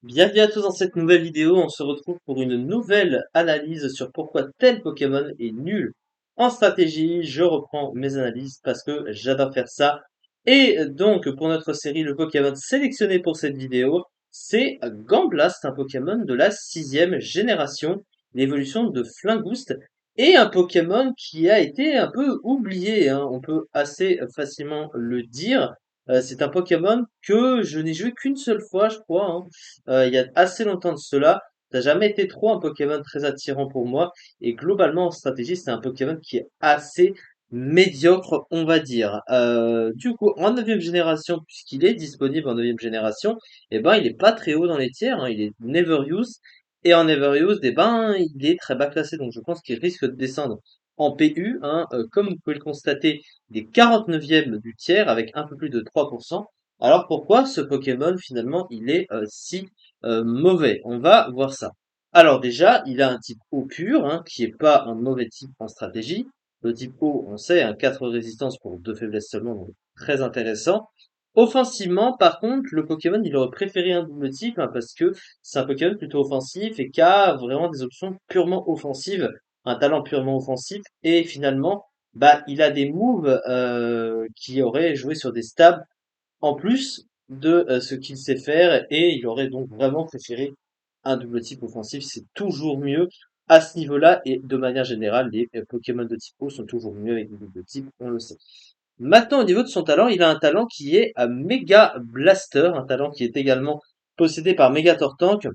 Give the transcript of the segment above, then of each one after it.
Bienvenue à tous dans cette nouvelle vidéo. On se retrouve pour une nouvelle analyse sur pourquoi tel Pokémon est nul en stratégie. Je reprends mes analyses parce que j'adore faire ça. Et donc, pour notre série, le Pokémon sélectionné pour cette vidéo, c'est Gamblas, un Pokémon de la sixième génération, l'évolution de Flingoust, et un Pokémon qui a été un peu oublié, hein. On peut assez facilement le dire. C'est un Pokémon que je n'ai joué qu'une seule fois, je crois, hein, il y a assez longtemps de cela. Ça n'a jamais été trop un Pokémon très attirant pour moi. Et globalement, en stratégie, c'est un Pokémon qui est assez médiocre, on va dire. Du coup, en neuvième génération, puisqu'il est disponible en neuvième génération, eh ben, il est pas très haut dans les tiers, hein, il est Never Use. Et en Never Use, eh ben, il est très bas classé. Donc, je pense qu'il risque de descendre en PU, hein. Comme vous pouvez le constater, il est 49e du tiers avec un peu plus de 3%. Alors pourquoi ce Pokémon finalement il est si mauvais? On va voir ça. Alors déjà, il a un type eau pur, hein, qui est pas un mauvais type en stratégie. Le type eau, on sait, un 4 résistance pour 2 faiblesses seulement, donc très intéressant. Offensivement, par contre, le Pokémon, il aurait préféré un double type, hein, parce que c'est un Pokémon plutôt offensif et qui a vraiment des options purement offensives, un talent purement offensif, et finalement, bah, il a des moves qui auraient joué sur des stabs en plus de ce qu'il sait faire, et il aurait donc vraiment préféré un double type offensif. C'est toujours mieux à ce niveau-là, et de manière générale, les Pokémon de type eau sont toujours mieux avec des doubles types, on le sait. Maintenant, au niveau de son talent, il a un talent qui est un Mega Blaster, un talent qui est également possédé par Megatortank.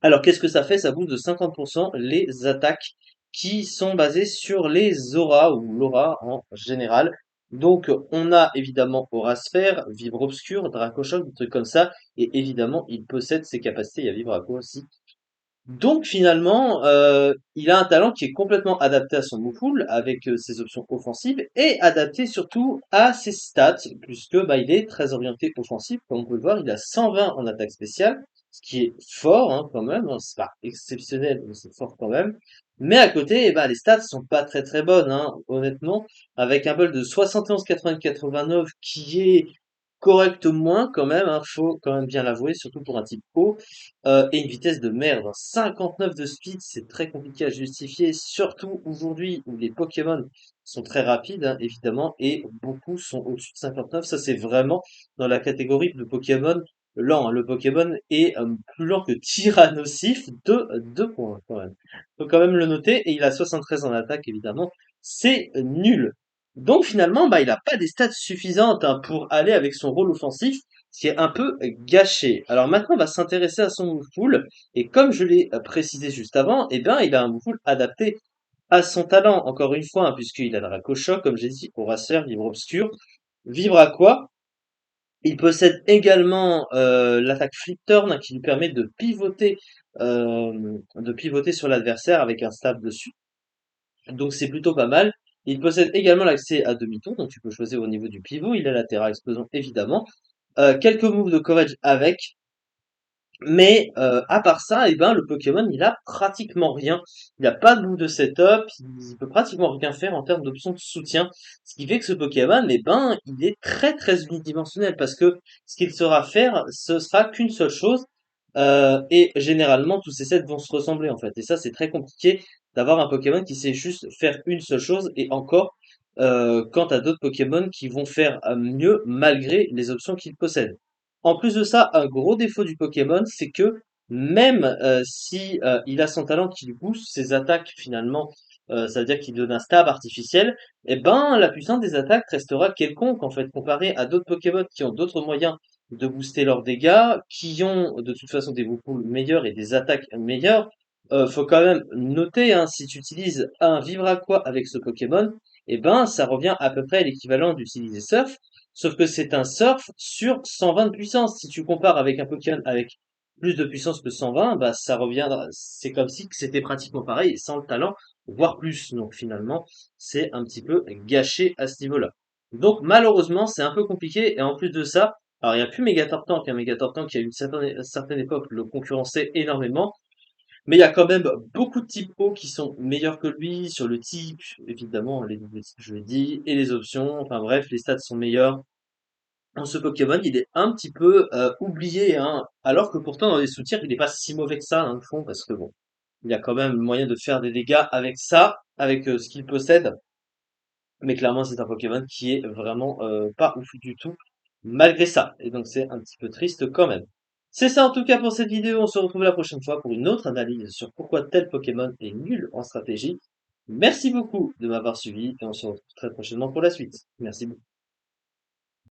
Alors, qu'est-ce que ça fait? Ça booste de 50% les attaques qui sont basées sur les auras ou l'aura en général. Donc, on a évidemment Aura Sphère, Vivre Obscur, Dracochoc, des trucs comme ça. Et évidemment, il possède ses capacités. Il y a Vivre Aqua aussi. Donc finalement, il a un talent qui est complètement adapté à son move avec ses options offensives et adapté surtout à ses stats, puisque bah, il est très orienté offensif. Comme on peut le voir, il a 120 en attaque spéciale, ce qui est fort, hein, quand même, hein. C'est pas exceptionnel, mais c'est fort quand même. Mais à côté, eh ben, les stats sont pas très très bonnes, hein, honnêtement, avec un build de 71, 80, 89 qui est correct moins quand même, hein, faut quand même bien l'avouer, surtout pour un type haut. Et une vitesse de merde, hein. 59 de speed, c'est très compliqué à justifier, surtout aujourd'hui où les Pokémon sont très rapides, hein, évidemment, et beaucoup sont au-dessus de 59. Ça, c'est vraiment dans la catégorie de Pokémon lent, hein. Le Pokémon est plus lent que Tyrannosif de 2 points quand même. Faut quand même le noter, et il a 73 en attaque, évidemment. C'est nul. Donc finalement, bah, il n'a pas des stats suffisantes, hein, pour aller avec son rôle offensif, ce qui est un peu gâché. Alors maintenant, on va s'intéresser à son move pool, et comme je l'ai précisé juste avant, eh bien, il a un move pool adapté à son talent, encore une fois, hein, puisqu'il a Draco Choc, comme j'ai dit, Aura-Sphère, Vivre Obscur, Vivre Aqua. Il possède également l'attaque Flip Turn, hein, qui lui permet de pivoter sur l'adversaire avec un stab dessus. Donc c'est plutôt pas mal. Il possède également l'accès à demi-tour, donc tu peux choisir au niveau du pivot. Il a la Terra Explosion, évidemment. Quelques moves de courage avec. Mais à part ça, eh ben, le Pokémon, il a pratiquement rien. Il n'a pas de bout de setup, il peut pratiquement rien faire en termes d'options de soutien. Ce qui fait que ce Pokémon, eh ben, il est très très unidimensionnel parce que ce qu'il saura faire, ce sera qu'une seule chose. Et généralement, tous ces sets vont se ressembler en fait. Et ça, c'est très compliqué d'avoir un Pokémon qui sait juste faire une seule chose, et encore, quant à d'autres Pokémon qui vont faire mieux malgré les options qu'il possède. En plus de ça, un gros défaut du Pokémon, c'est que même si il a son talent qui lui booste ses attaques finalement, ça veut dire qu'il donne un stab artificiel, et ben la puissance des attaques restera quelconque en fait, comparé à d'autres Pokémon qui ont d'autres moyens de booster leurs dégâts, qui ont de toute façon des Woopull meilleurs et des attaques meilleures. Faut quand même noter, hein, si tu utilises un Vivre-Aqua avec ce Pokémon, et ben ça revient à peu près à l'équivalent d'utiliser Surf. Sauf que c'est un surf sur 120 de puissance. Si tu compares avec un Pokémon avec plus de puissance que 120, bah ça reviendra. C'est comme si c'était pratiquement pareil, sans le talent, voire plus. Donc finalement, c'est un petit peu gâché à ce niveau-là. Donc malheureusement, c'est un peu compliqué. Et en plus de ça, alors il n'y a plus Megatortank, hein. Megatortank qui a eu une certaine époque le concurrençait énormément. Mais il y a quand même beaucoup de types O qui sont meilleurs que lui sur le type, évidemment, les doubles types, je l'ai dit, et les options. Enfin bref, les stats sont meilleurs. ce Pokémon, il est un petit peu oublié, hein, alors que pourtant dans les soutiers, il n'est pas si mauvais que ça, dans le fond, parce que bon, il y a quand même moyen de faire des dégâts avec ça, avec ce qu'il possède. Mais clairement, c'est un Pokémon qui est vraiment pas ouf du tout, malgré ça. Et donc c'est un petit peu triste quand même. C'est ça en tout cas pour cette vidéo. On se retrouve la prochaine fois pour une autre analyse sur pourquoi tel Pokémon est nul en stratégie. Merci beaucoup de m'avoir suivi et on se retrouve très prochainement pour la suite. Merci beaucoup.